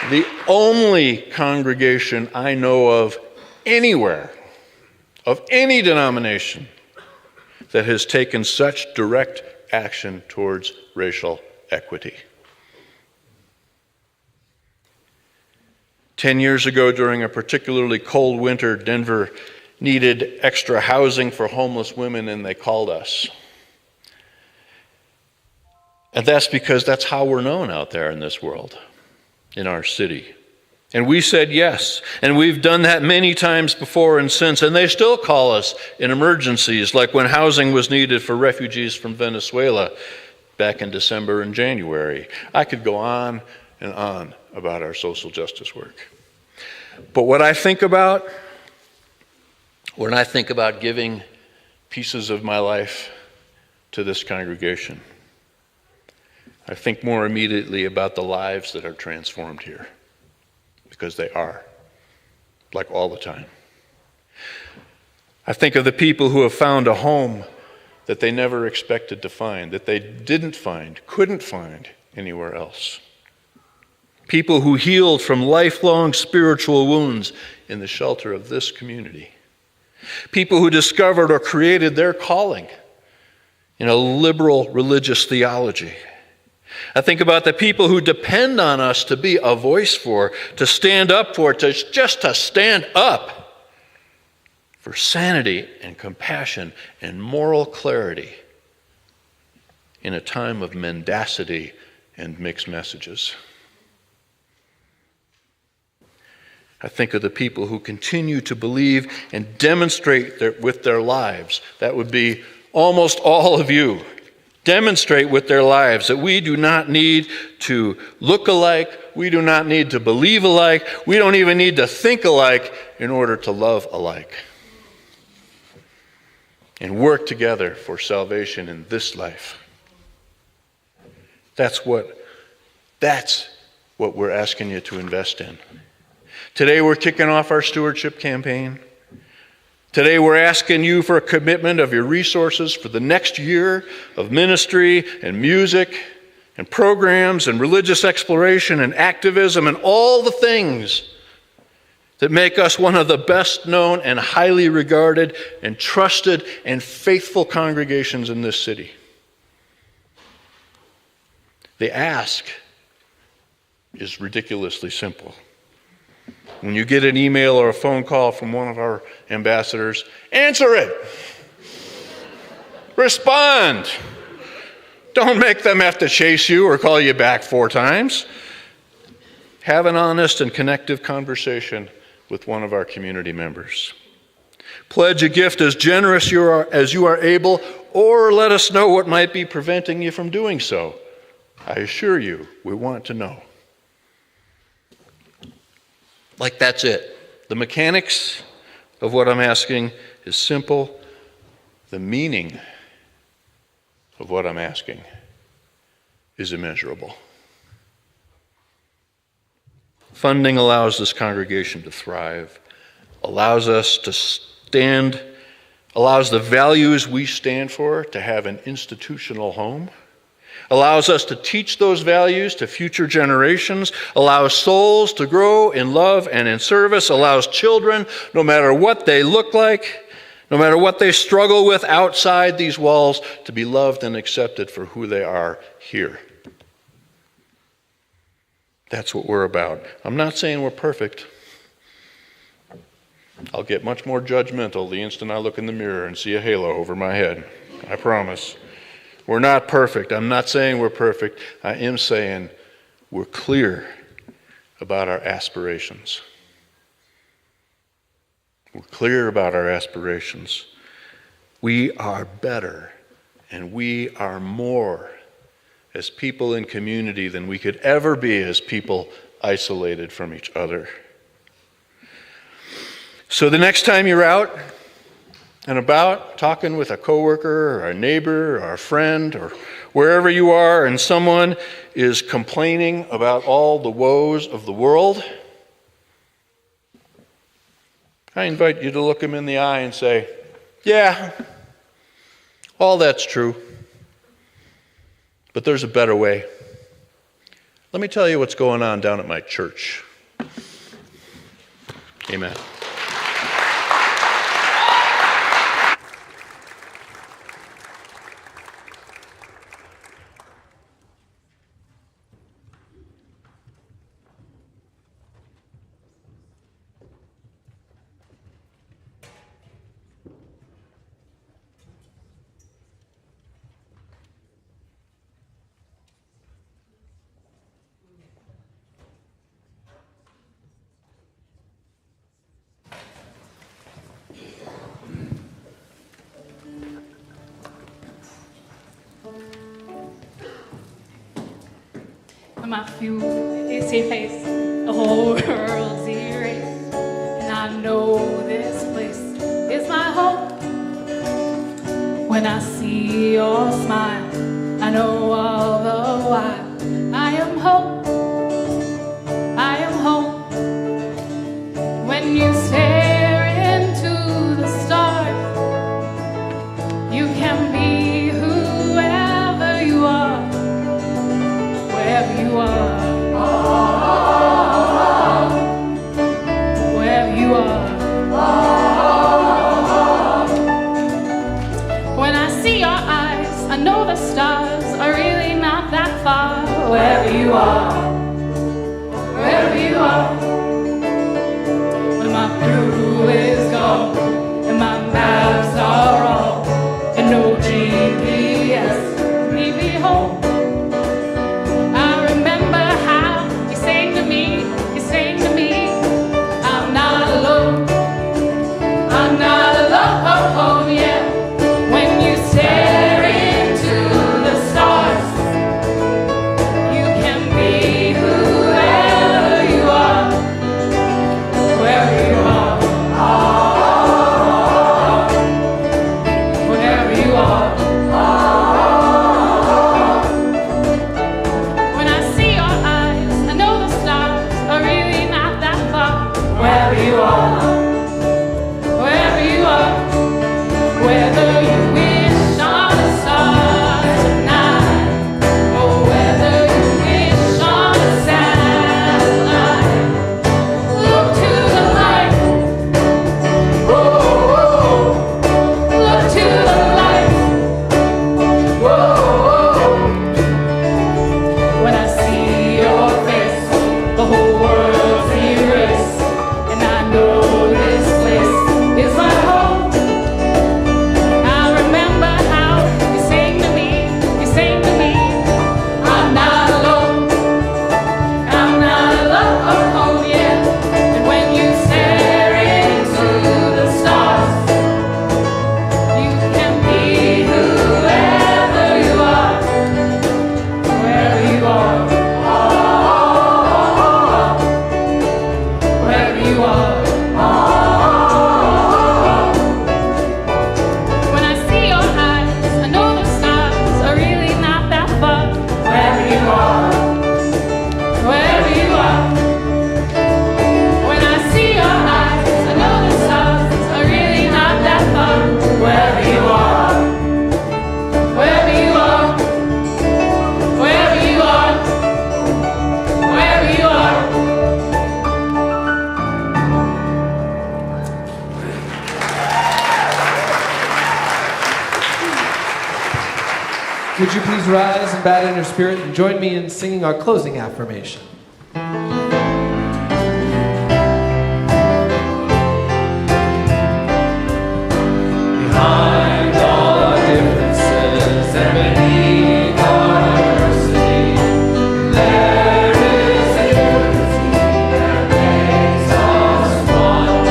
The only congregation I know of anywhere, of any denomination, that has taken such direct action towards racial equity. 10 years ago, during a particularly cold winter, Denver needed extra housing for homeless women, and they called us. And that's because that's how we're known out there in this world, in our city. And we said yes, and we've done that many times before and since, and they still call us in emergencies, like when housing was needed for refugees from Venezuela back in December and January. I could go on and on about our social justice work. But what I think about when I think about giving pieces of my life to this congregation, I think more immediately about the lives that are transformed here. Because they are, like all the time. I think of the people who have found a home that they never expected to find, that they didn't find, couldn't find anywhere else. People who healed from lifelong spiritual wounds in the shelter of this community. People who discovered or created their calling in a liberal religious theology. I think about the people who depend on us to be a voice for, to stand up for, just to stand up for sanity and compassion and moral clarity in a time of mendacity and mixed messages. I think of the people who continue to believe and demonstrate with their lives. That would be almost all of you. Demonstrate with their lives that we do not need to look alike, we do not need to believe alike, we don't even need to think alike in order to love alike. And work together for salvation in this life. That's what we're asking you to invest in. Today we're kicking off our stewardship campaign. Today we're asking you for a commitment of your resources for the next year of ministry and music and programs and religious exploration and activism and all the things that make us one of the best known and highly regarded and trusted and faithful congregations in this city. The ask is ridiculously simple. When you get an email or a phone call from one of our ambassadors, answer it. Respond. Don't make them have to chase you or call you back 4 times. Have an honest and connective conversation with one of our community members. Pledge a gift as generous as you are able, or let us know what might be preventing you from doing so. I assure you, we want to know. Like, that's it. The mechanics of what I'm asking is simple. The meaning of what I'm asking is immeasurable. Funding allows this congregation to thrive, allows the values we stand for to have an institutional home, allows us to teach those values to future generations, allows souls to grow in love and in service, allows children, no matter what they look like, no matter what they struggle with outside these walls, to be loved and accepted for who they are here. That's what we're about. I'm not saying we're perfect. I'll get much more judgmental the instant I look in the mirror and see a halo over my head. I promise. We're not perfect. I'm not saying we're perfect. I am saying we're clear about our aspirations. We're clear about our aspirations. We are better and we are more as people in community than we could ever be as people isolated from each other. So the next time you're out and about talking with a coworker or a neighbor or a friend or wherever you are and someone is complaining about all the woes of the world, I invite you to look them in the eye and say, yeah, all that's true, but there's a better way. Let me tell you what's going on down at my church. Amen. My few is your face, the whole world's erased, and I know this place is my home. When I see your smile, I know all the while I am home. I am home. When you stare into the stars, you can be whoever you are. Wherever you are, wherever you are. When I see your eyes, I know the stars are really not that far. Wherever you are, wherever you are. When my crew is gone and my maps are wrong and no GPS lead me home. Would you please rise and bow in your spirit and join me in singing our closing affirmation? Behind all our differences and beneath our diversity, there is a unity that makes us one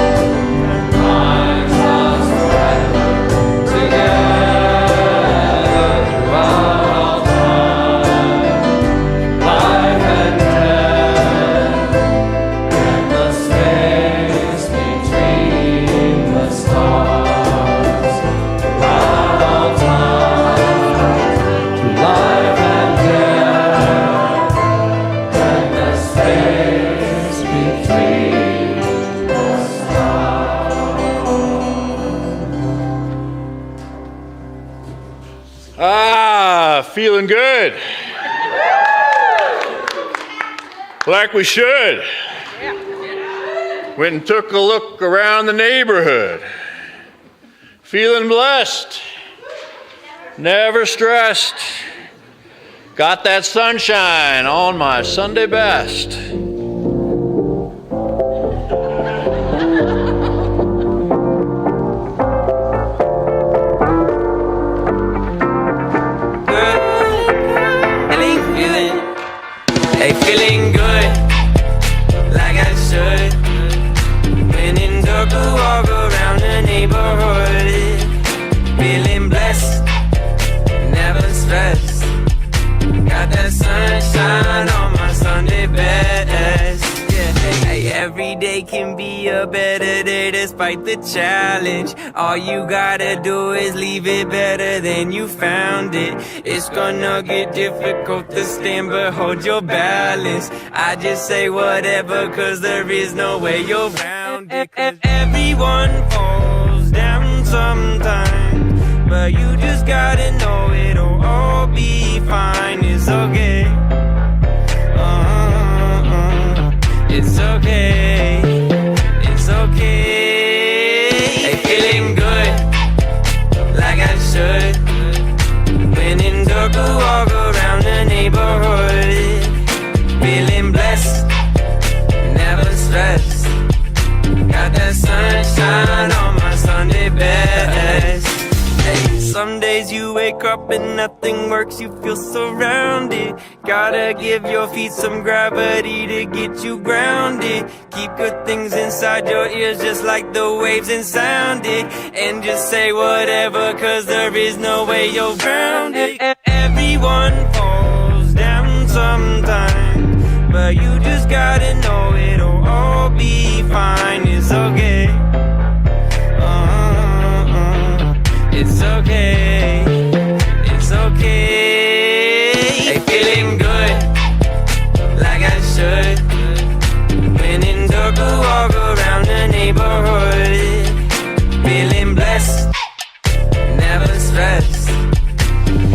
and binds us forever together throughout all time. Life and death and the space between the stars. Throughout all time, through life and death and the space between the stars. Ah, feeling good. Like we should. Went and took a look around the neighborhood. Feeling blessed. Never stressed. Got that sunshine on my Sunday best. Feeling good, like I should. When in dark, I walk around the neighborhood. Feeling blessed, never stressed. Got that sunshine on my Sunday best. Yeah, hey, every day can be a better day despite the challenge. All you gotta do is leave it better than you found it. It's gonna get difficult to stand, but hold your balance. I just say whatever, cause there is no way you're around it. Everyone falls down sometimes, but you just gotta know it'll all be fine. It's okay. It's okay. It's okay. Hey, feeling good, like I should. When in dark, I walk around the neighborhood. Feeling blessed, never stressed. Got that sunshine on my Sunday best. Hey, some days you wake up and nothing works, you feel surrounded. Gotta give your feet some gravity to get you grounded. Keep good things inside your ears just like the waves and sound it. And just say whatever, cause there is no way you're grounded. Everyone falls down sometimes, but you just gotta know it'll all be fine. It's okay. It's okay. It's okay. Hey, feeling good, like I should. When in dark, I walk around the neighborhood. Feeling blessed, never stressed.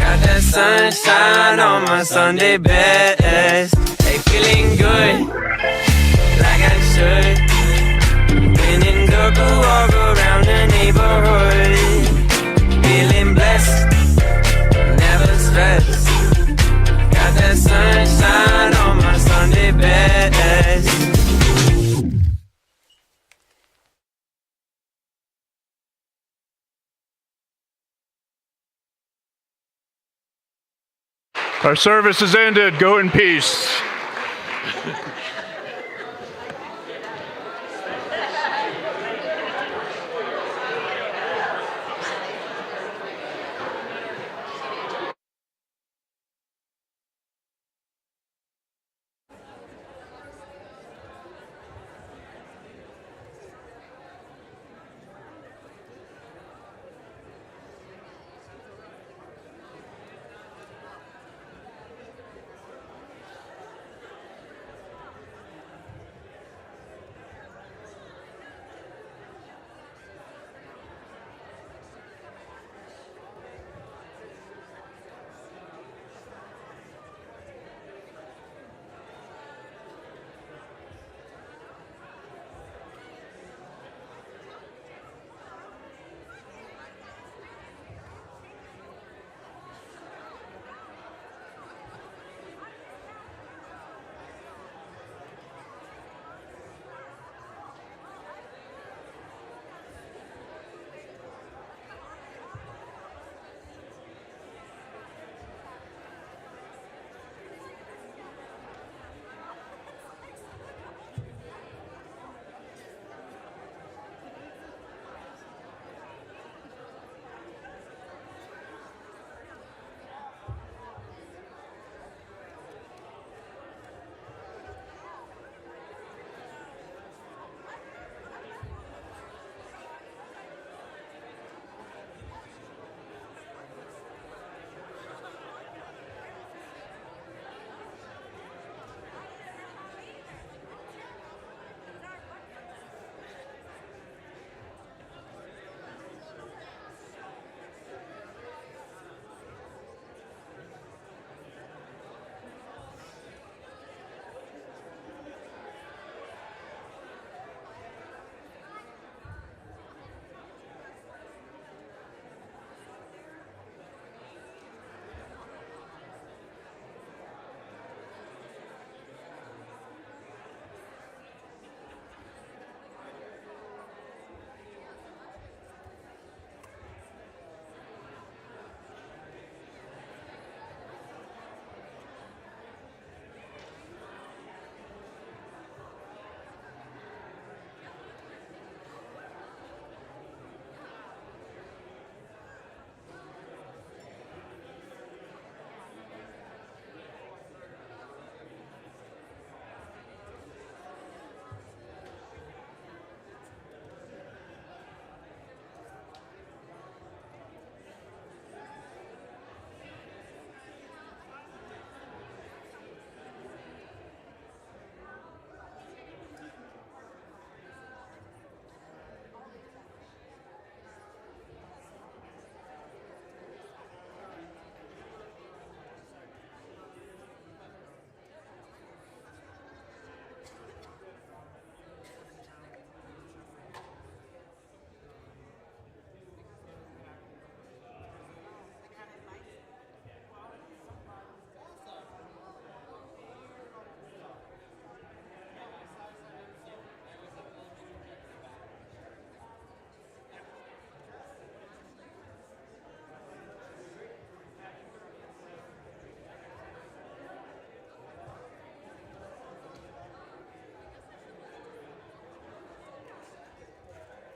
Got that sunshine on my Sunday best. Hey, feeling good, like I should. When in dark, I walk around the neighborhood. Feeling blessed, never stressed. Got that sunshine on my Sunday best. Our service is ended. Go in peace.